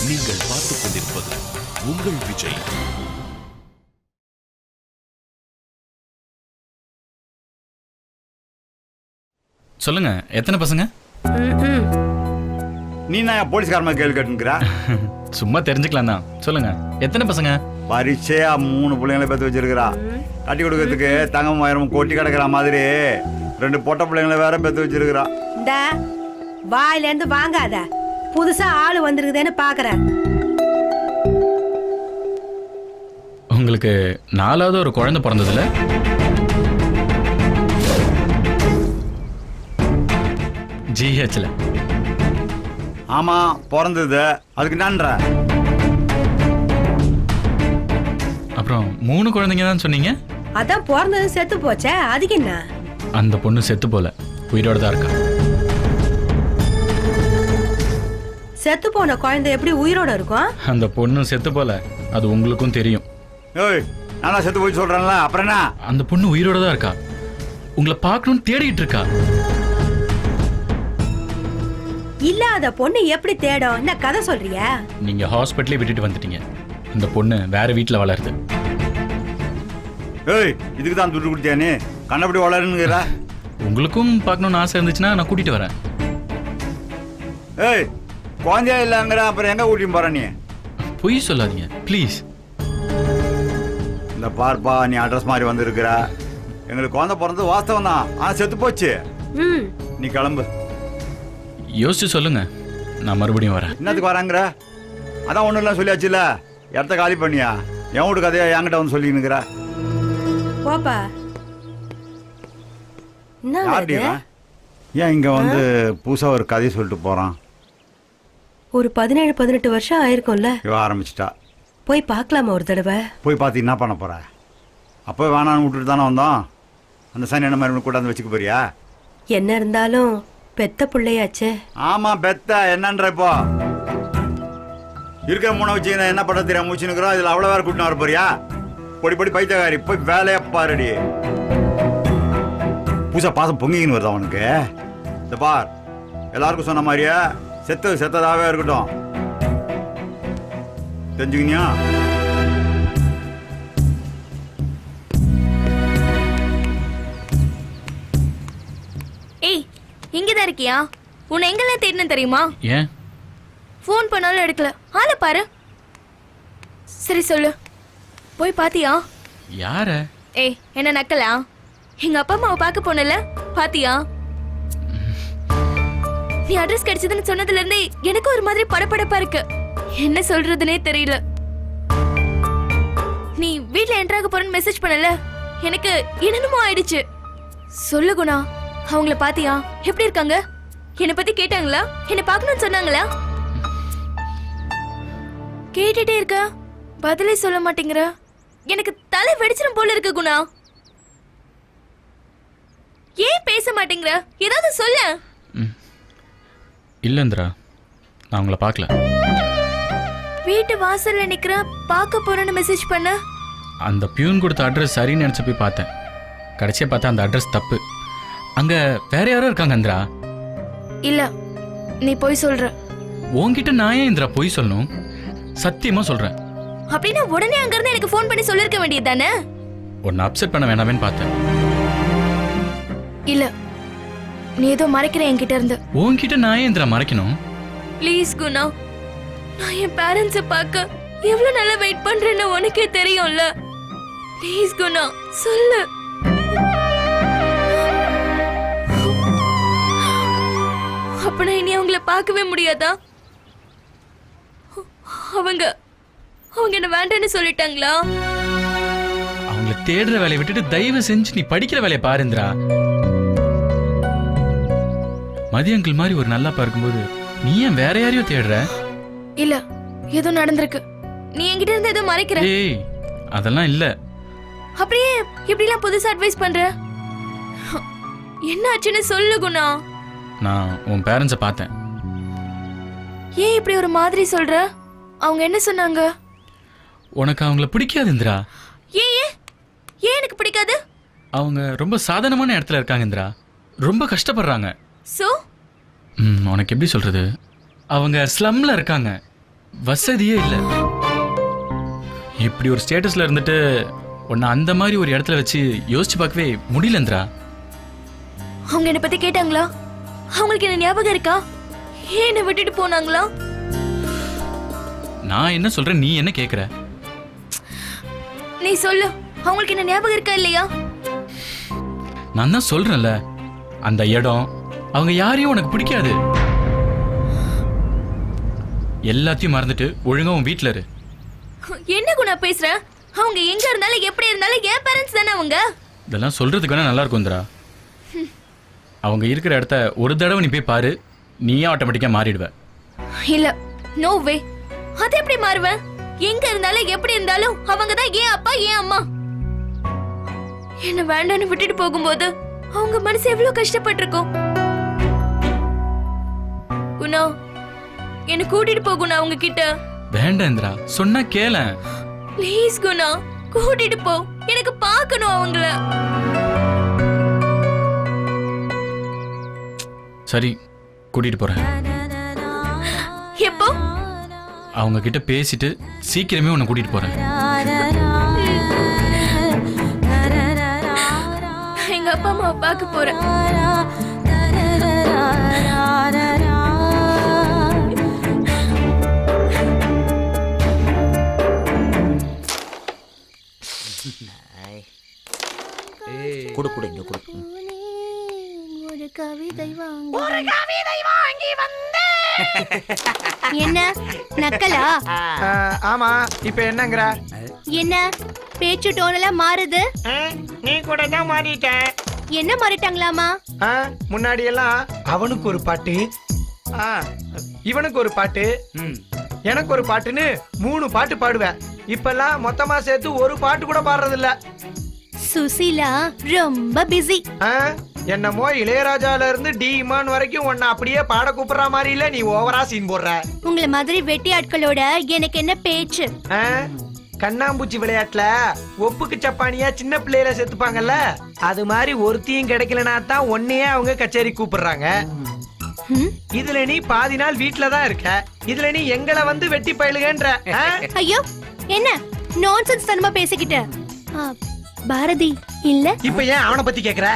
நீங்கள் பார்த்துக் கொண்டிருப்பது உங்கள் விஜய். சொல்லுங்க, எத்தனை பசங்க? நீ நான் போலீஸ்காரமா கேள்வி கேட்டுக்கிறா? சும்மா தெரிஞ்சுக்கலாம் தான். சொல்லுங்க, எத்தனை பசங்க? பரிச்சையா 3 பிள்ளைங்களை பெற்று வச்சிருக்கிறா. கட்டி கொடுக்கறதுக்கு தங்கம் வயரமும் கொட்டி கிடக்குற மாதிரி 2 பொட்ட பிள்ளைங்களை வேற பெற்று வச்சிருக்கிறா. இந்த வாயில இருந்து வாங்காத, புதுசா ஆளு வந்திருக்குதுன்னு பாக்குறேன். உங்களுக்கு 4வது ஒரு குழந்தை பிறந்ததுல? ஜிஹெச்ல. ஆமா, பிறந்தது. அதுக்கு நன்ற. அப்புறம் 3 குழந்தைங்க தான் சொன்னீங்க. அதான் பிறந்தது செத்து போச்சே, அதுக்கு என்ன? அந்த பொண்ணு செத்து போல, உயிரோட தான் இருக்கா. செத்து போன குழந்தை எப்படி உயிரோட இருக்கும்? அந்த பொண்ணு செத்து போல, அது உங்களுக்கும் தெரியும். ஏய், நானா செத்து போய் சொல்றேன்ல, அப்புறம் என்ன? அந்த பொண்ணு உயிரோட தான் இருக்கா. உங்களை பார்க்கணும்னு தேடிட்டு இருக்கா. இல்லாத பொண்ணு எப்படி தேடும்? என்ன கதை சொல்றியா? நீங்க ஹாஸ்பிட்டலே விட்டுட்டு வந்துட்டீங்க. அந்த பொண்ணு வேற வீட்டுல வளருது. ஏய், இதுக்கு தான் துட்டு கொடுத்தியா நீ? கண்ணப்படி வளருங்கிற. உங்களுக்கும் பார்க்கணும்னு ஆசை இருந்துச்சுன்னா நான் கூட்டிட்டு வரேன். ஏய், குழந்தையா இல்லங்கிற, அப்புறம் எங்க கூட்டிட்டு போற நீ? பொய் சொல்லாதீங்க ப்ளீஸ். இந்த பார்ப்பா, நீ அட்ரஸ் மாதிரி வந்திருக்கிற. எங்களுக்கு குழந்தை பிறந்தது வாஸ்தவம் தான், ஆனா செத்து போச்சு. நீ கிளம்பு. யோசிச்சு சொல்லுங்க, நான் மறுபடியும் வரேன். என்னத்துக்கு வராங்கிற? அதான் ஒன்றும் இல்லை சொல்லியாச்சுல, இடத்த காலி பண்ணியா? என் வீட்டு கதையா என்கிட்ட வந்து சொல்லிக்கினுக்கிற? போப்பா. ஏன் இங்க வந்து புதுசா ஒரு கதையை சொல்லிட்டு போறான்? ஒரு 17-18 வருஷம் ஆயிருக்கும்ல. இவ ஆரம்பிச்சிட்டா. போய் பார்க்கலாமா ஒரு தடவை? போய் பார்த்து என்ன பண்ண போற? அப்போ வேணான்னு விட்டுட்டு தானே வந்தோம். அந்த சனி என்ன மாதிரி கூட வந்து வச்சுக்க போறியா? என்ன இருந்தாலும் பெத்த பிள்ளையாச்சே. ஆமா, பெத்த என்னன்ற. இப்போ இருக்கிற 3 வச்சு என்ன பண்ண தெரியாம மூச்சுனுக்குறோம். இதுல அவ்வளவு வேற கூட்டின்னு வர போறியா? பொடி பொடி பைத்தியக்காரி, போய் வேலையா பாருடி. பூசா பாசம் பொங்கின்னு வருது அவனுக்கு. இந்த பார், எல்லாருக்கும் சொன்ன மாதிரியே செத்ததாவே இருக்கட்டும். தெரிஞ்சுக்கினியா? ஏய், இங்கதான் இருக்கியா? உன்னை எங்கெல்லாம் தேடினு தெரியுமா? ஏன் ஃபோன் பண்ணாலும் எடுக்கல. ஆளை பாரு. சரி சொல்லு, போய் பாத்தியா? யார? ஏய், என்ன நக்கலா? எங்க அப்பா அம்மாவை பார்க்க போனல, பாத்தியா? நீ அட்ரஸ் கிடைச்சதுன்னு சொன்னதுல இருந்தே எனக்கு ஒரு மாதிரி படபடப்பா இருக்கு. என்ன சொல்றதுனே தெரியல. நீ வீட்ல என்ட்ராக போறேன்னு மெசேஜ் பண்ணல, எனக்கு என்னென்னமோ ஆயிடுச்சு. சொல்லு குணா, அவங்கள பாத்தியா? எப்படி இருக்காங்க? என்னை பத்தி கேட்டாங்களா? என்ன பார்க்கணும்னு சொன்னாங்களா? கேட்டுட்டே இருக்க, பதிலே சொல்ல மாட்டேங்கிற. எனக்கு தலை வெடிச்சிடும் போல இருக்கு குணா. ஏன் பேச மாட்டேங்கிற? ஏதாவது சொல்ல. இல்ல இந்திரா, நான் உங்களை பார்க்கல. வீட்டு வாசல்ல நிக்கிற, பார்க்க போறேன்னு மெசேஜ் பண்ண. அந்த பியூன் கொடுத்த அட்ரஸ் சரின்னு நினைச்சு போய் பார்த்தேன். கடைசியா பார்த்தா அந்த அட்ரஸ் தப்பு. அங்க வேற யாரோ இருக்காங்க இந்திரா. இல்ல, நீ போய் சொல்ற. உன்கிட்ட நான் ஏன் இந்திரா போய் சொல்லணும்? சத்தியமா சொல்றேன். அப்படின்னா உடனே அங்க இருந்து எனக்கு ஃபோன் பண்ணி சொல்லிருக்க வேண்டியது தானே? உன்னை அப்செட் பண்ண வேணாமேன்னு பார்த்தேன். இல்ல, நீ ஏதோ மறைக்கிற என்கிட்ட இருந்து. உன்கிட்ட நான் ஏன் இந்திரா மறைக்கணும்? ப்ளீஸ் குணா, நான் என் பேரண்ட்ஸை பார்க்க எவ்வளவு நல்லா வெயிட் பண்றேன்னு உனக்கே தெரியும்ல. ப்ளீஸ் குணா, சொல்லு. அப்ப நான் இனி அவங்கள பார்க்கவே முடியாதா? அவங்க என்ன வேண்டான்னு சொல்லிட்டாங்களா? அவங்கள தேடுற வேலையை விட்டுட்டு தயவு செஞ்சு நீ படிக்கிற வேலையை பாரு இந்திரா. மதியங்கள் மாதிரி ஒரு நல்லா பார்க்கும்போது நீ ஏன் வேற யாரையோ தேடுற? இல்ல, ஏதோ நடந்திருக்கு. நீ என்கிட்ட இருந்து ஏதோ மறைக்கிற. ஏய், அதெல்லாம் இல்ல. அப்படியே இப்படி எல்லாம் புதுசா அட்வைஸ் பண்ற? என்ன ஆச்சுன்னு சொல்லு குணா. நான் உன் பேரண்ட்ஸை பார்த்தேன். ஏன் இப்படி ஒரு மாதிரி சொல்ற? அவங்க என்ன சொன்னாங்க? உனக்கு அவங்கள பிடிக்காது இந்திரா. ஏன் எனக்கு பிடிக்காது? அவங்க ரொம்ப சாதாரணமான இடத்துல இருக்காங்க இந்திரா. ரொம்ப கஷ்டப்படுறாங்க. சோ உனக்கு எப்படி சொல்றது? அவங்க ஸ்லம்ல இருக்காங்க. வசதியே இல்லை. இப்படி ஒரு ஸ்டேட்டஸ்ல இருந்துட்டு உன்னை அந்த மாதிரி ஒரு இடத்துல வச்சு யோசிச்சு பார்க்கவே முடியல இந்திரா. அவங்க என்னை பத்தி கேட்டாங்களா? அவங்களுக்கு என்ன ஞாபகம் இருக்கா? ஏன் என்னை விட்டுட்டு போனாங்களா? நான் என்ன சொல்றேன், நீ என்ன கேக்குற? நீ சொல்லு, அவங்களுக்கு என்ன ஞாபகம் இருக்கா இல்லையா? நான் தான் சொல்றேன்ல, அந்த இடம் அவங்க யாரையும் உனக்கு பிடிக்காது. எல்லாத்தையும் மறந்துட்டு ஒழுங்கா உன் வீட்டுல இரு. என்ன குணா பேசுற? அவங்க எங்க இருந்தாலும் எப்படி இருந்தாலும் என் பேரண்ட்ஸ் தானே அவங்க. இதெல்லாம் சொல்றதுக்கு வேணா நல்லா இருக்கும் இந்திரா. அவங்க இருக்கிற இடத்த ஒரு தடவை நீ போய் பாரு, நீயே ஆட்டோமேட்டிக்கா மாறிடுவ. இல்ல, நோ வே. அது எப்படி மாறுவேன்? எங்க இருந்தாலும் எப்படி இருந்தாலும் அவங்க தான் ஏன் அப்பா ஏன் அம்மா. என்ன வேண்டான்னு விட்டுட்டு போகும்போது அவங்க மனசு எவ்வளவு கஷ்டப்பட்டிருக்கும். குணா, என்ன கூட்டிட்டு போகுணா அவங்க கிட்ட. வேண்டாம் இந்திரா, சொன்னா கேளேன். ப்ளீஸ் குணா, கூட்டிட்டு போ. எனக்கு பார்க்கணும் அவங்கள. சரி, கூட்டிட்டு போறேன். எப்போ? அவங்க கிட்ட பேசிட்டு சீக்கிரமே உன்னை கூட்டிட்டு போறேன். எங்க அப்பா அம்மாவை பார்க்க போறேன். குடு குடு இங்க குடு. ஒரு கவிதை வாங்கி என்ன நக்கலா? ஆமா, இப்ப என்னங்கற? என்ன பேச்சு டோனெல்லாம் மாறுது? நீ கூட தான் மாறிட்ட. என்ன மாறிட்டாங்களாமா? முன்னாடி எல்லாம் அவனுக்கு ஒரு பாட்டு, இவனுக்கு ஒரு பாட்டு, எனக்கு ஒரு பாட்டுன்னு 3 பாட்டு பாடுவேன். இப்பெல்லாம் மொத்தமா சேர்த்து ஒரு பாட்டு கூட பாடுறது இல்ல. சுசீலா ரொம்ப பிஸி. என்னமோ இளையராஜால இருந்து டி இமான் வரைக்கும் உன்னை அப்படியே பாட கூப்பிடுற மாதிரி இல்ல, நீ ஓவரா சீன் போடுற. உங்களை மாதிரி வெட்டி ஆட்களோட எனக்கு என்ன பேச்சு? கண்ணாம்பூச்சி விளையாட்டுல ஒப்புக்கு சப்பானியா சின்ன பிள்ளையில செத்துப்பாங்கல்ல, அது மாதிரி ஒருத்தையும் கிடைக்கலனா தான் ஒன்னையே அவங்க கச்சேரி கூப்பிடுறாங்க. இதுல நீ பாதி நாள் வீட்டுல தான் இருக்க, இதுல நீ எங்களை வந்து வெட்டி பயிலுகன்ற. ஐயோ, என்ன நான்சென்ஸ் தனமா பேசிக்கிட்ட? பாரதி இல்ல. இப்ப ஏன் அவனை பத்தி கேக்குற?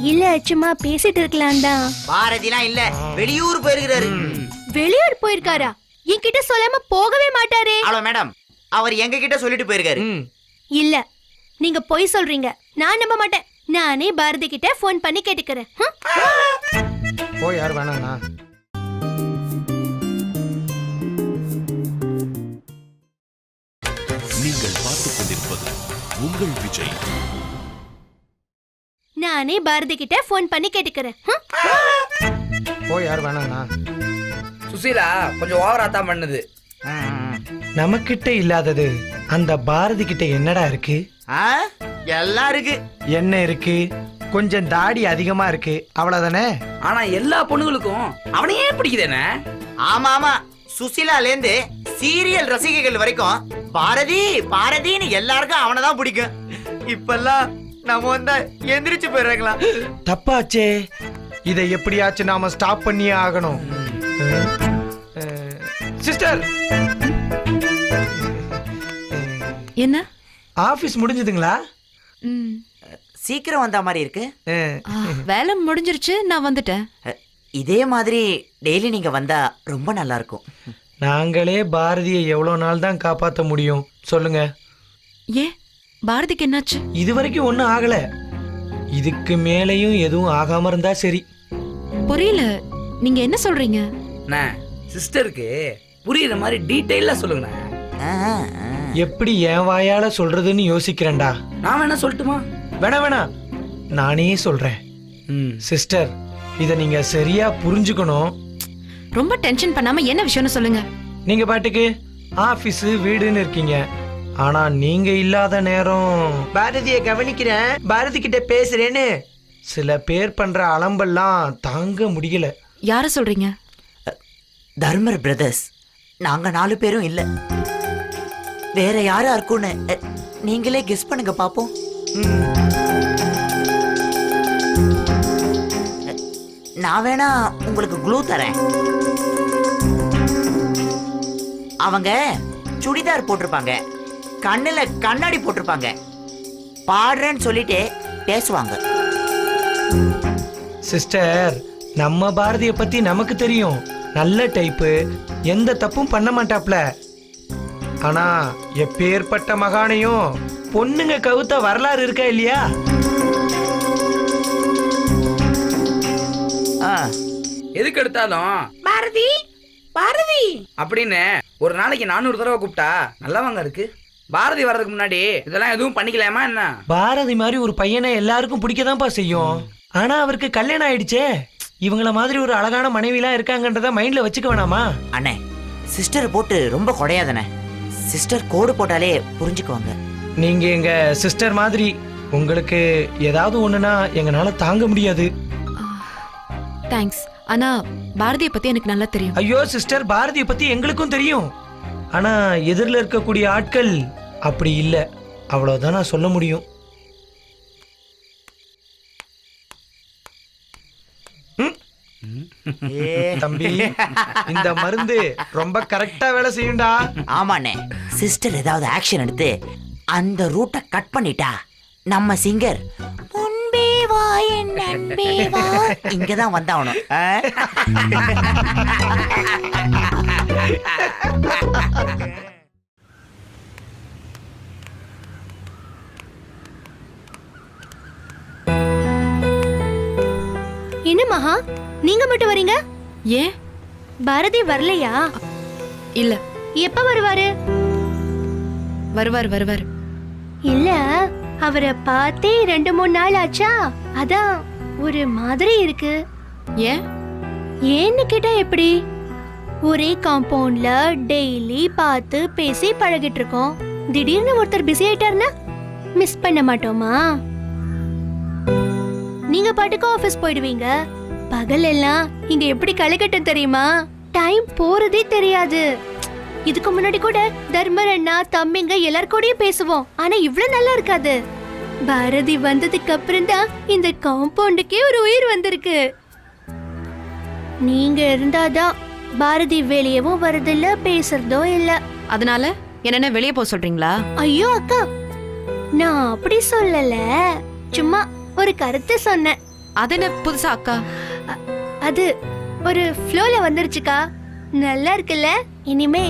இல்ல, சும்மா பேசிட்டு இருக்கலாம் தான். பாரதிலாம் இல்ல, வெளியூர் போயிருக்காரு. வெளியூர் போயிருக்காரா? என்கிட்ட சொல்லாம போகவே மாட்டாரே. ஹலோ மேடம், அவர் எங்க கிட்ட சொல்லிட்டு போயிருக்காரு. இல்ல, நீங்க பொய் சொல்றீங்க. நான் நம்ப மாட்டேன். நானே பாரதி கிட்ட போன் பண்ணி கேட்டுக்கிறேன். போய் யார் வேணாண்ணா. நீங்கள் பார்த்துக் கொண்டிருப்பது உங்கள் விஜய். நானே பாரதி கிட்ட போன் பண்ணி கேட்டுக்கிறேன். போய் யார் வேணாண்ணா. சுசீலா கொஞ்சம் ஓவரா தான் பண்ணுது. நமக்கிட்ட இல்லாதது அந்த பாரதி கிட்ட என்னடா இருக்கு? எல்லாம் இருக்கு. என்ன இருக்கு? கொஞ்சம் தாடி அதிகமா இருக்கு, அவ்வளவுதானே. ஆனா எல்லா பொண்ணுங்களுக்கும் அவனையே பிடிக்குதேனே. ஆமா ஆமா, சுசீலால இருந்து சீரியல் ரசிகைகள் வரைக்கும் பாரதி பாரதின்னு எல்லாருக்கும் அவனை தான் பிடிக்கும். இப்பெல்லாம் நம்ம வந்தா எந்திரிச்சு போயிடுறாங்களா? தப்பாச்சே, இதை எப்படியாச்சும் நாம ஸ்டாப் பண்ணியே ஆகணும். சிஸ்டர், என்ன ஆபீஸ் முடிஞ்சதுங்களா? சீக்கிரம் வந்த மாதிரி இருக்கு. வேலை முடிஞ்சிருச்சு, நான் வந்துட்டேன். இதே மாதிரி டெய்லி நீங்க வந்தா ரொம்ப நல்லா இருக்கும். நாங்களே பாரதியை எவ்வளவு நாள் தான் காப்பாற்ற முடியும் சொல்லுங்க. ஏன் பாரதிக்கு என்னாச்சு? இது வரைக்கும் ஒன்னும் ஆகல, இதுக்கு மேலையும் எதுவும் ஆகாம இருந்தா சரி. புரியல, நீங்க என்ன சொல்றீங்க? சிஸ்டருக்கு புரியுற மாதிரி டீடைலா சொல்லுங்கண்ணா. எப்படி என் வாயால சொல்றதுன்னு யோசிக்கிறேன்டா. நான் வேணா சொல்லட்டுமா? வேணா, நானே சொல்றேன். சிஸ்டர், இத நீங்க சரியா புரிஞ்சுக்கணும். ரொம்ப டென்ஷன் பண்ணாம என்ன விஷயம்னு சொல்லுங்க. நீங்க பாட்டுக்கு ஆபீஸ் வீடுன்னு இருக்கீங்க, ஆனா நீங்க இல்லாத நேரம் பாரதியை கவனிக்கிறேன், பாரதி கிட்ட பேசுறேன்னு சில பேர் பண்ற அலம்பெல்லாம் தாங்க முடியல. யார சொல்றீங்க? தர்மர் பிரதர்ஸ். நாங்க 4 பேரும் இல்ல, வேற யாரா இருக்கும்னு நீங்களே கெஸ் பண்ணுங்க பாப்போம். நான் வேணா உங்களுக்கு க்ளூ தரேன். அவங்க சுடிதார் போட்டிருப்பாங்க, கண்ணுல கண்ணாடி போட்டிருப்பாங்க, பாடுறேன்னு சொல்லிட்டு பேசுவாங்க. சிஸ்டர், நம்ம பாரதிய பத்தி நமக்கு தெரியும். நல்ல டைப்பு, எந்த தப்பும் பண்ண மாட்டாப்ல. ஆனா எப்பேற்பட்ட மகானையும் பொண்ணுங்க கவுத்த வரலாறு இருக்கா இல்லையா? எதுக்கு எடுத்தாலும் பாரதி பாரதி அப்படின்னு ஒரு நாளைக்கு 400 தடவை கூப்பிட்டா நல்லவாங்க இருக்கு. பாரதி வர்றதுக்கு முன்னாடி இதெல்லாம் எதுவும் பண்ணிக்கலாமா என்ன? பாரதி மாதிரி ஒரு பையனை எல்லாருக்கும் பிடிக்கதான்ப்பா செய்யும். ஆனா அவருக்கு கல்யாணம் ஆயிடுச்சே. இவங்கள மாதிரி ஒரு அழகான மனைவிலாம் இருக்காங்கன்றத மைண்ட்ல வச்சுக்க வேணாமா? அண்ணே, சிஸ்டர் போட்டு ரொம்ப குடையாதண்ணே. சிஸ்டர் கோடு போட்டாலே புரிஞ்சுக்குவாங்க. நீங்க எங்க சிஸ்டர் மாதிரி. உங்களுக்கு ஏதாவது ஒண்ணுனா எங்கனால தாங்க முடியாது. தேங்க்ஸ். ஆனா பாரதியை பத்தி எனக்கு நல்லா தெரியும். ஐயோ சிஸ்டர், பாரதியை பத்தி எங்களுக்கும் தெரியும். ஆனா எதிரில் இருக்கக்கூடிய ஆட்கள் அப்படி இல்ல. அவ்வளவுதான் நான் சொல்ல முடியும். தம்பி, இந்த மருந்து ரொம்ப கரெக்டா வேலை செய்யும்டா. ஆமாண்ணே, சிஸ்டர் ஏதாவது ஆக்ஷன் எடுத்து அந்த ரூட்டை கட் பண்ணிட்டா நம்ம சிங்கர் முன்பே வா என் நண்பே வா இங்கதான் வந்தாகணும். என்ன மகா, நீங்க மட்டும் வரீங்க? ஏன்? பாரதி வரலையா? இல்ல. எப்ப வருவாரு? வருவார் வருவார். இல்ல, அவரை பார்த்தே 2-3 நாள் ஆச்சா, அதான் ஒரு மாதிரி இருக்கு. ஏன்? ஏன்னு கேட்டா எப்படி? ஒரே காம்பவுண்ட்ல டெய்லி பார்த்து பேசி பழகிட்டு இருக்கோம். திடீர்னு ஒருத்தர் பிஸி ஆயிட்டாருன்னா மிஸ் பண்ண மாட்டோமா? நீங்க பாட்டுக்கு ஆபீஸ் போயிடுவீங்க. பகல் எல்லாம் இங்க எப்படி களைகட்டும் தெரியுமா? டைம் போறதே தெரியாது. இதுக்கு முன்னாடி கூட தர்மர் அண்ணா, தம்பிங்க எல்லார் கூடயும் பேசுவோம். ஆனா இவ்வளவு நல்லா இருக்காது. பாரதி வந்ததுக்கு அப்புறம் தான் இந்த காம்பவுண்டுக்கே ஒரு உயிர் வந்திருக்கு. நீங்க இருந்தாதான் பாரதி வெளியவும் வரதில்ல, பேசுறதோ இல்ல. அதனால என்னென்ன வெளியே போக சொல்றீங்களா? ஐயோ அக்கா, நான் அப்படி சொல்லல, சும்மா ஒரு கருத்து சொன்னேன். அது என்ன புதுசா அக்கா? அது ஒரு ஃப்ளோல வந்துருச்சுக்கா. நல்லா இருக்குல்ல? இனிமே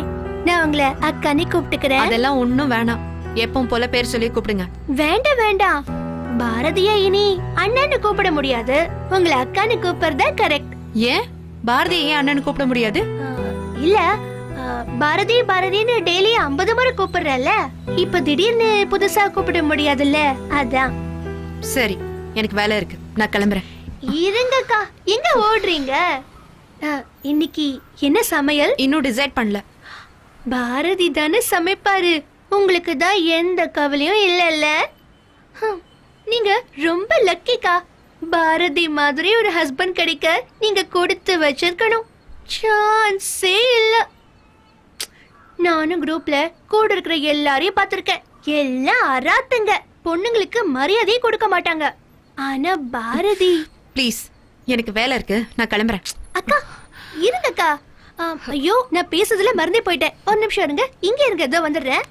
நான் உங்களை அக்கானி கூப்பிட்டுக்கிறேன். அதெல்லாம் ஒண்ணும் வேணாம். எப்பவும் போல பேர் சொல்லி கூப்பிடுங்க. வேண்டாம் வேண்டாம், பாரதிய இனி அண்ணன்னு கூப்பிட முடியாது, உங்களை அக்கானு கூப்பிடுறதா கரெக்ட். ஏன் பாரதியை ஏன் அண்ணன் கூப்பிட முடியாது? இல்ல, பாரதி பாரதின்னு டெய்லி 50 முறை கூப்பிடுறல, இப்ப திடீர்னு புதுசா கூப்பிட முடியாதுல்ல, அதான். சரி, எனக்கு வேலை இருக்கு, நான் கிளம்புறேன். இருங்கக்கா, எங்க ஓடுறீங்க? இன்னைக்கு என்ன சமையல்? இன்னும் டிசைட் பண்ணல. பாரதி தானே சமைப்பாரு, உங்களுக்கு தான் எந்த கவலையும் இல்லைல்ல. நீங்க ரொம்ப லக்கிக்கா. பாரதி மாதிரி ஒரு ஹஸ்பண்ட் கிடைக்க நீங்க கொடுத்து வச்சிருக்கணும். சான்ஸே இல்ல. நானும் குரூப்ல கூட இருக்கிற எல்லாரையும் பார்த்திருக்கேன். எல்லாம் அராத்துங்க. பொண்ணுங்களுக்கு மரியாதையே கொடுக்க மாட்டாங்க. ஆனா பாரதி. ப்ளீஸ், எனக்கு வேலை இருக்கு, நான் கிளம்புறேன். அக்கா இருங்கக்கா. ஐயோ, நான் பேசுறதுல மறந்தே போயிட்டேன். ஒரு நிமிஷம் இருங்க, இங்க இருங்க, இதோ வந்துடுறேன்.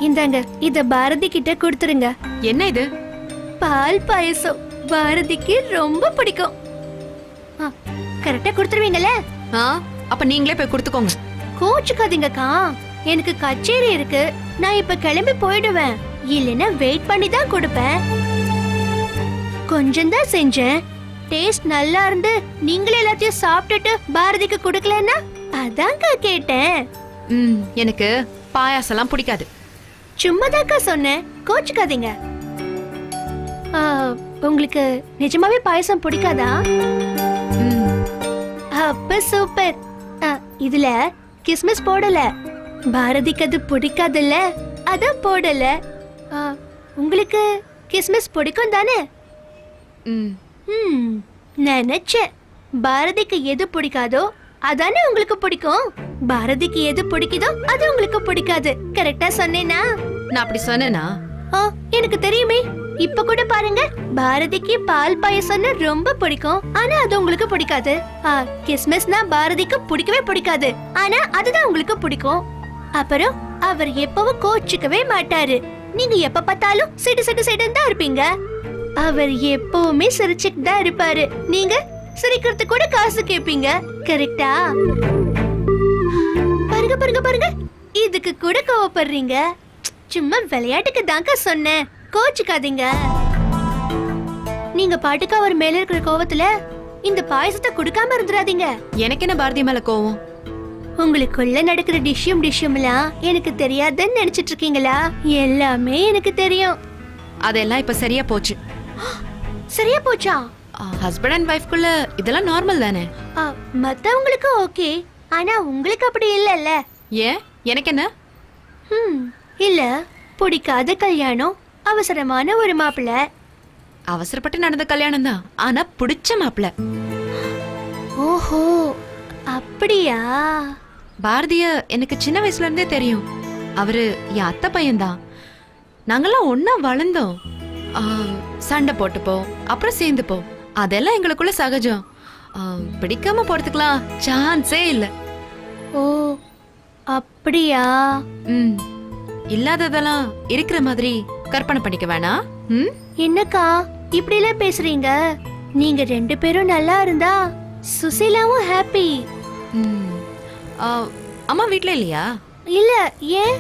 இந்தாங்க, இத பாரதி கிட்ட கொடுத்துருங்க. என்ன இது? பால் பாயசம். பாரதிக்கு ரொம்ப பிடிக்கும். கரெக்டா கொடுத்துருவீங்கல்ல? அப்ப நீங்களே போய் கொடுத்துக்கோங்க. கோச்சுக்காதீங்கக்கா, எனக்கு கச்சேரி இருக்கு, நான் இப்ப கிளம்பி போயிடுவேன். இல்லைன்னா வெயிட் பண்ணி தான் கொடுப்பேன். கொஞ்சம் தான் செஞ்சேன். டேஸ்ட் நல்லா இருந்து நீங்களே எல்லாத்தையும் சாப்பிட்டுட்டு பாரதிக்கு கொடுக்கலன்னா அதான்க்கா கேட்டேன். எனக்கு பாயாசம்லாம் பிடிக்காது. சும்மாதாக்கா சொன்னேன், கோச்சுக்காதீங்க. உங்களுக்கு நிஜமாவே பாயசம் பிடிக்காதா? அப்ப சூப்பர். இதுல கிஸ்மிஸ் போடல. பாரதிக்கு அது பிடிக்காதுல்ல, அதான் போடல. உங்களுக்கு கிஸ்மிஸ் பிடிக்கும் தானே? நினைச்சேன் பாரதிக்கு எது பிடிக்காதோ அதானே உங்களுக்கு பிடிக்கும். பாரதிக்கு எது பிடிக்குதோ அது உங்களுக்கு பிடிக்காது. கரெக்டா சொன்னேனா? நான் அப்படி சொன்னேனா? ஆ, எனக்கு தெரியுமே. இப்ப கூட பாருங்க, பாரதிக்கு பால் பாயசம்னா ரொம்ப பிடிக்கும், ஆனா அது உங்களுக்கு பிடிக்காது. கிறிஸ்மஸ்னா பாரதிக்கு பிடிக்கவே பிடிக்காது, ஆனா அதுதான் உங்களுக்கு பிடிக்கும். அப்புறம் அவர் எப்பவும் கோச்சிக்கவே மாட்டாரு. நீங்க எப்ப பார்த்தாலும் சிடு சிடு சிடுன்னு தான் இருப்பீங்க. அவர் எப்பவுமே சிரிச்சுட்டு தான் இருப்பாரு. நீங்க சிரிக்கிறதுக்கு கூட காசு கேப்பீங்க. கரெக்டா? பாருங்க பாருங்க பாருங்க, இதுக்கு கூட கோவப்படுறீங்க. சும்மா விளையாட்டுக்கு தாங்க சொன்னேன், கோச்சுக்காதீங்க. நீங்க பாட்டுக்கு அவர் மேல இருக்கிற கோவத்துல இந்த பாயசத்தை குடுக்காம இருந்துடாதீங்க. எனக்கு என்ன பாரதி மேல கோவம்? உங்களுக்குள்ள நடக்கிற டிஷ்யூம்லாம் எனக்கு தெரியாதுன்னு நினைச்சிட்டு இருக்கீங்களா? எல்லாமே எனக்கு தெரியும். அதெல்லாம் இப்ப சரியா போச்சு. சரியா போச்சா? ஹஸ்பண்ட் அண்ட் வைஃப்குள்ள இதெல்லாம் நார்மல் தானே? மத்தவங்களுக்கு ஓகே, ஆனா உங்களுக்கு அப்படி இல்லல்ல. ஏன், எனக்கு என்ன? இல்ல, பிடிக்காத கல்யாணம், அவசரமான ஒரு மாப்பிள்ள. அவசரப்பட்டு நடந்த கல்யாணம் தான், ஆனா பிடிச்ச மாப்பிள்ள. ஓஹோ, அப்படியா? பாரதிய எனக்கு சின்ன வயசுல இருந்தே தெரியும். அவரு என் அத்தை பையன்தான். நாங்கெல்லாம் ஒன்னா வளர்ந்தோம். சண்டை போட்டுப்போம், அப்புறம் சேர்ந்துப்போம். அதெல்லாம் எங்களுக்குள்ள சகஜம். பிடிக்காம போறதுக்கெல்லாம் சான்ஸே இல்ல. ஓ, அப்படியா? இல்லாததெல்லாம் இருக்கிற மாதிரி கற்பனை பண்ணிக்க வேணாம். என்னக்கா இப்படி எல்லாம் பேசுறீங்க? நீங்க ரெண்டு பேரும் நல்லா இருந்தா சுசீலாவும் ஹாப்பி. அம்மா வீட்ல இல்லையா? இல்ல, ஏன்?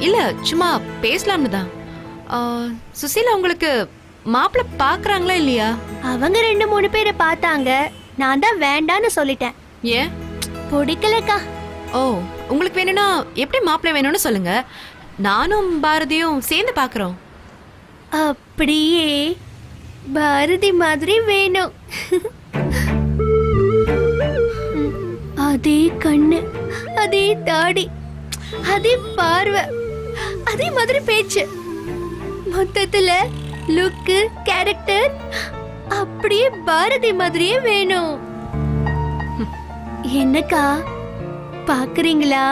இல்ல, சும்மா பேசலாம்னு தான். சுசீலா உங்களுக்கு மாப்பிள்ள பாக்குறாங்களா இல்லையா? அவங்க 2-3 பேரை பார்த்தாங்க, நான் தான் வேண்டான்னு சொல்லிட்டேன். ஏன்? பிடிக்கலக்கா. ஓ, உங்களுக்கு வேணும்னா எப்படி மாப்பிள்ளை வேணும்னு சொல்லுங்க, நானும் பாரதியும் சேர்ந்து பாக்குறோம். அப்படியே பாரதி மாதிரி வேணும். அதே கண்ணு, அதே தாடி, அதே பார்வை, அதே மாதிரி பேச்சு, மொத்தத்துல லுக்கு, கேரக்டர் அப்படியே பாரதி மாதிரியே வேணும். என்னக்கா பாக்குறீங்களா?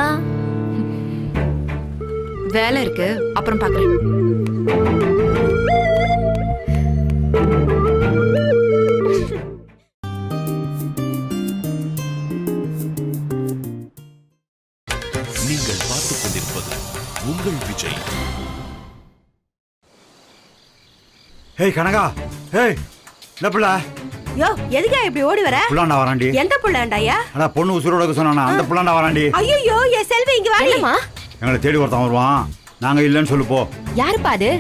வேலை இருக்கு, அப்புறம் பாக்குறேன். நீங்கள் பார்த்துக் கொண்டிருப்பது உங்கள் விஜய். ஏய் கனகா, ஏய் இந்த புள்ள. யோ, எதுக்கா இப்படி ஓடி வர? புள்ளாண்டா வராண்டி. எந்த புள்ளாண்டாயா? அட பொண்ணு உசுரோட சொன்னானா, அந்த புள்ளாண்டா வராண்டி. ஐயோ, என் செல்வி இங்க வாடிமா. எங்களை தேடி ஒருத்தன் வருவான், நாங்க இல்லன்னு சொல்லு போ. யாருப்பா அது?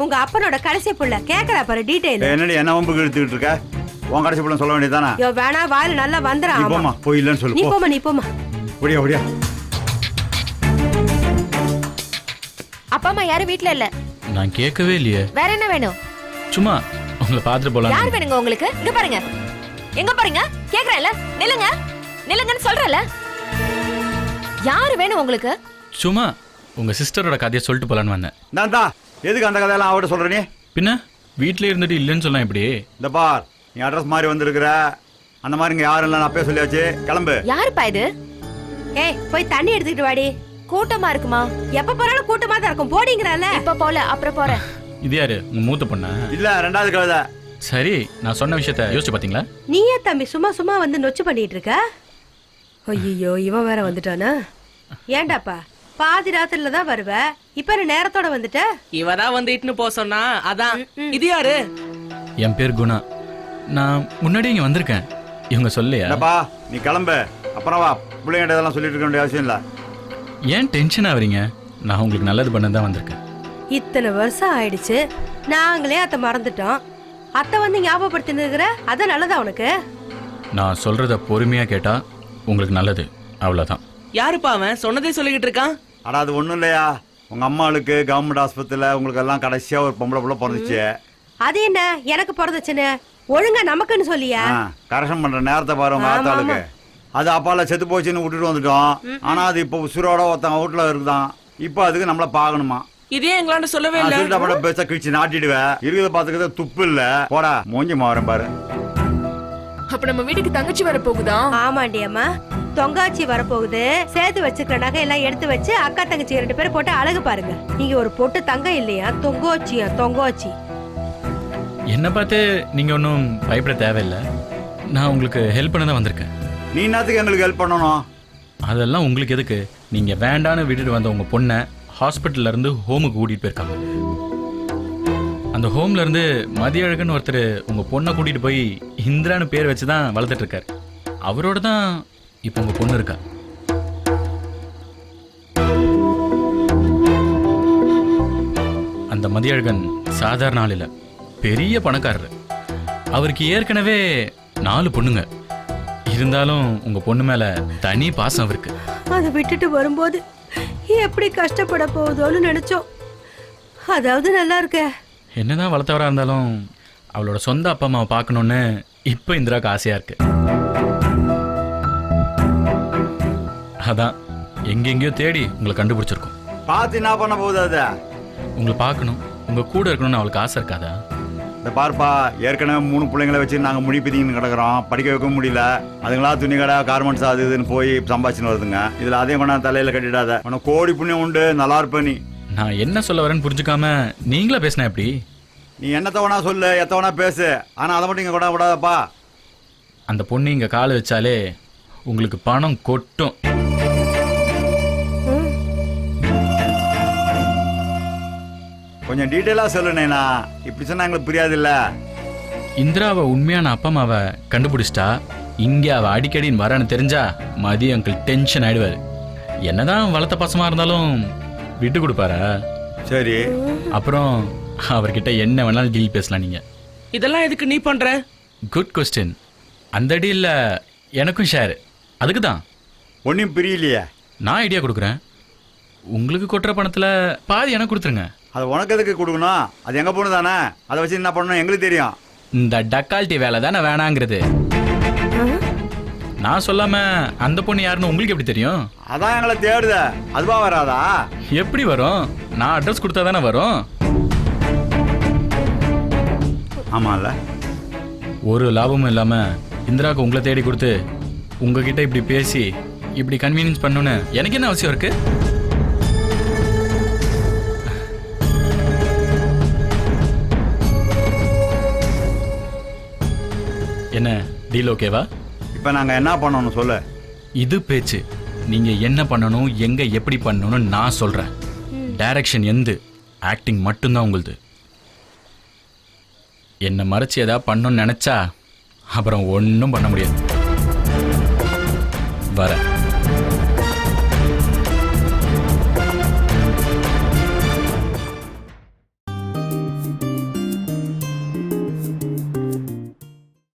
உங்க அப்பனோட கடைசி புள்ள. கேக்குறா பாரு டீடைல். என்னடி என்ன வம்புக்கு இழுத்துக்கிட்டு இருக்க? உன் கடைசி புள்ள சொல்ல வேண்டியதானே? யோ, வேணா, வாயில நல்லா வந்துறா. நீ போமா, போய் இல்லன்னு சொல்லு. நீ போமா, நீ போமா. ஒடியா ஒடியா. அப்பா அம்மா யாரும் வீட்ல இல்ல. நான் கேட்கவே இல்லையே. வேற என்ன வேணும்? சும்மா உங்களை பார்த்துட்டு போலாம். யார் வேணுங்க உங்களுக்கு? இங்க பாருங்க, எங்க பாருங்க, கேக்குறேன்ல. நில்லுங்க, நில்லுங்கன்னு சொல்றல. யாரு வேணும் உங்களுக்கு? சும்மா உங்க சிஸ்டரோட கதையை சொல்லிட்டு போலான்னு வந்தேன். நான் தான் எதுக்கு அந்த கதையெல்லாம் அவட்ட சொல்ற நீ? பின்ன வீட்லயே இருந்துட்டு இல்லைன்னு சொல்லலாம் இப்படி? இந்த பார், நீ அட்ரஸ் மாதிரி வந்திருக்கிற, அந்த மாதிரி இங்க யாரும் இல்லை, நான் அப்பயே சொல்லியாச்சு, கிளம்பு. யாருப்பா இது? ஏய், போய் தண்ணி எடுத்துக்கிட்டு வாடி. கூட்டமா இருக்குமா? எப்ப போறாலும் கூட்டமா தான் இருக்கும், போடிங்கறல. இப்ப போல, அப்புறம் போறேன். இது யாரு, உங்க மூத்த பொண்ணா? இல்ல, ரெண்டாவது கழுதை. சரி, நான் சொன்ன விஷயத்த யோசிச்சு பாத்தீங்களா? நீயே தம்பி சும்மா சும்மா வந்து நொச்சு பண்ணிட்டு இருக்க? ஐயோ, இவன் வேற வந்துட்டானா? ஏண்டாப்பா, பாதி ராத்திரில தான் வருவ, இப்ப நேரத்தோட வந்துட்ட? இவதான் வந்து இட்டுன்னு போ சொன்னா, அதான். இது யாரு? என் பேர் குணா. நான் முன்னாடி இங்க வந்திருக்கேன், இவங்க சொல்லையா? என்னப்பா, நீ கிளம்பு, அப்புறம் வா. பிள்ளைங்கிட்ட இதெல்லாம் சொல்லிட்டு இருக்க வேண்டிய அவசியம் இல்ல. ஏன் டென்ஷன் ஆவறீங்க? நான் உங்களுக்கு நல்லது பண்ண தான் வந்திருக்கேன். இத்தனை வருஷம் ஆயிடுச்சு, நாங்களே அத்தை மறந்துட்டோம். அத்தை வந்து ஞாபகப்படுத்தின்னு இருக்கிற, அதான் நல்லதா உனக்கு? நான் சொல்றத பொறுமையா கேட்டா உங்களுக்கு நல்லது, அவ்வளவுதான். யாருப்பா அவன்? சொன்னதே சொல்லிக்கிட்டு இருக்கான். ஆனா அது ஒண்ணும் இல்லையா, உங்க அம்மாளுக்கு கவர்மெண்ட் ஆஸ்பத்திரியில உங்களுக்கு எல்லாம் கடைசியா ஒரு பொம்பளை புள்ள பிறந்துச்சு. அது என்ன எனக்கு பிறந்துச்சுன்னு ஒழுங்கா நமக்குன்னு சொல்லியா? கரெக்ஷன் பண்ற நேரத்தை பாரு உங்க ஆத்தாளுக்கு. அது அப்பால செத்து போச்சுன்னு விட்டுட்டு வந்துட்டோம். ஆனா அது இப்ப உசுரோட ஒருத்தன் வீட்டுல இருக்குதான். இப்ப அதுக்கு நம்மள பாக்கணுமா? இதே எங்களாண்ட சொல்லவே இல்ல. சொல்லிட்ட பேச கிழிச்சு நாட்டிடுவேன். இருக்கிறத பாத்துக்கிறத துப்பு இல்ல. போடா, மூஞ்சி மாறேன் பாரு. அப்ப நம்ம வீட்டுக்கு தங்கச்சி வர போகுதா? ஆமாண்டி அம்மா, தொங்காச்சி வரப்போகுது. சேர்த்து வச்சுக்கிற நகை எல்லாம் எடுத்து வச்சு அக்கா தங்கச்சி 2 பேரும் போட்டு அழகு பாருங்க. நீங்க ஒரு பொட்டு தங்கம் இல்லையா, தொங்கோச்சியா தொங்கோச்சி. என்ன பார்த்து நீங்கள் ஒன்றும் பயப்பட தேவையில்லை. நான் உங்களுக்கு ஹெல்ப் பண்ண தான் வந்திருக்கேன். நீ என்னத்துக்கு எங்களுக்கு ஹெல்ப் பண்ணணும்? அதெல்லாம் உங்களுக்கு எதுக்கு? நீங்கள் வேண்டான்னு விட்டுட்டு வந்த உங்கள் பொண்ணை ஹாஸ்பிட்டல்லேருந்து ஹோமுக்கு கூட்டிகிட்டு போயிருக்காங்க. அந்த ஹோம்லேருந்து மதியழகன் ஒருத்தர் உங்கள் பொண்ணை கூட்டிகிட்டு போய் இந்திரான்னு பேர் வச்சு தான் வளர்த்துட்ருக்கார். அவரோட தான் இப்போ உங்கள் பொண்ணு இருக்கா. அந்த மதியழகன் சாதாரண ஆள் இல்லை, பெரிய பணக்காரர். அவருக்கு ஏற்கனவே 4 பொண்ணுங்க. இருந்தாலும் உங்கள் பொண்ணு மேலே தனி பாசம் அவருக்கு. அதை விட்டுட்டு வரும்போது எப்படி கஷ்டப்பட போகுதோன்னு நினைச்சோம். அதாவது நல்லா இருக்க. என்னதான் வளர்த்தவராக இருந்தாலும் அவளோட சொந்த அப்பா அம்மாவை பார்க்கணுன்னு இப்போ இந்திராவுக்கு ஆசையாக இருக்கு. அதான் எங்கெங்கேயோ தேடி உங்களை கண்டுபிடிச்சிருக்கோம். பார்த்து என்ன பண்ண போகுது அது? உங்களை பார்க்கணும், உங்கள் கூட இருக்கணும்னு அவளுக்கு ஆசை இருக்காதா? இந்த பார்ப்பா, ஏற்கனவே 3 பிள்ளைங்களை வச்சு நாங்கள் முடி பிதிங்கன்னு கிடக்குறோம். படிக்க வைக்க முடியல. அதுங்களா துணி கடை, கார்மெண்ட்ஸ் அது இதுன்னு போய் சம்பாதிச்சுன்னு வருதுங்க. இதில் அதையும் கொண்டா தலையில் கட்டிடாத. உனக்கு கோடி புண்ணியம் உண்டு, நல்லா இருப்ப நீ. நான் என்ன சொல்ல வரேன்னு புரிஞ்சுக்காம நீங்களா பேசினா எப்படி? நீ என்னத்த வேணா சொல்லு, எத்த வேணா பேசு, ஆனால் அதை மட்டும் இங்கே கூட விடாதப்பா. அந்த பொண்ணு இங்கே கால் வச்சாலே உங்களுக்கு பணம் கொட்டும். கொஞ்சம் டீட்டெயிலாக சொல்லுனேண்ணா, இப்படி சொன்னா எங்களுக்கு புரியாது இல்லை. இந்திராவை உண்மையான அப்பா அம்மாவை கண்டுபிடிச்சிட்டா இங்கே அவள் அடிக்கடின்னு வரான்னு தெரிஞ்சா மதியம் அங்கிள் டென்ஷன் ஆயிடுவார். என்னதான் வளர்த்த பாசமாக இருந்தாலும் விட்டு கொடுப்பாரா? சரி, அப்புறம் அவர்கிட்ட என்ன வேணாலும் டீல் பேசலாம். நீங்கள் இதெல்லாம் எதுக்கு நீ பண்ற? Good question. அந்த டீலில் எனக்கும் ஷேர். அதுக்கு தான் ஒன்றும் பிரியலையே. நான் ஐடியா கொடுக்குறேன். உங்களுக்கு கொட்டுற பணத்தில் பாதி எனக்கு கொடுத்துருங்க. அது உனக்கு எதுக்கு கொடுக்கணும்? அது எங்கள் பொண்ணு தானே, அதை வச்சு என்ன பண்ணணும் எங்களுக்கு தெரியும். இந்த டக்கால்ட்டி வேலை தானே வேணாங்கிறது. நான் சொல்லாம அந்த பொண்ணு யாருன்னு உங்களுக்கு எப்படி தெரியும்? அதான் எங்களை தேடுத. அதுவா வராதா? எப்படி வரும்? நான் அட்ரஸ் கொடுத்தா தானே வரும். ஆமாம்ல. ஒரு லாபமும் இல்லாம இந்திராவுக்கு உங்களை தேடி கொடுத்து உங்ககிட்ட இப்படி பேசி இப்படி கன்வீனியன்ஸ் பண்ணணும்னு எனக்கு என்ன அவசியம் இருக்கு? என்ன டீல் ஓகேவா? இப்போ நாங்கள் என்ன பண்ணணும் சொல்லு. இது பேச்சு. நீங்க என்ன பண்ணணும், எங்க எப்படி பண்ணணும்னு நான் சொல்றேன். டைரக்ஷன் எந்து, ஆக்டிங் மட்டும்தான் உங்களுது. என்ன மறைச்சு ஏதாவது பண்ணணும்னு நினைச்சா அப்புறம் ஒன்றும் பண்ண முடியாது. வரேன்.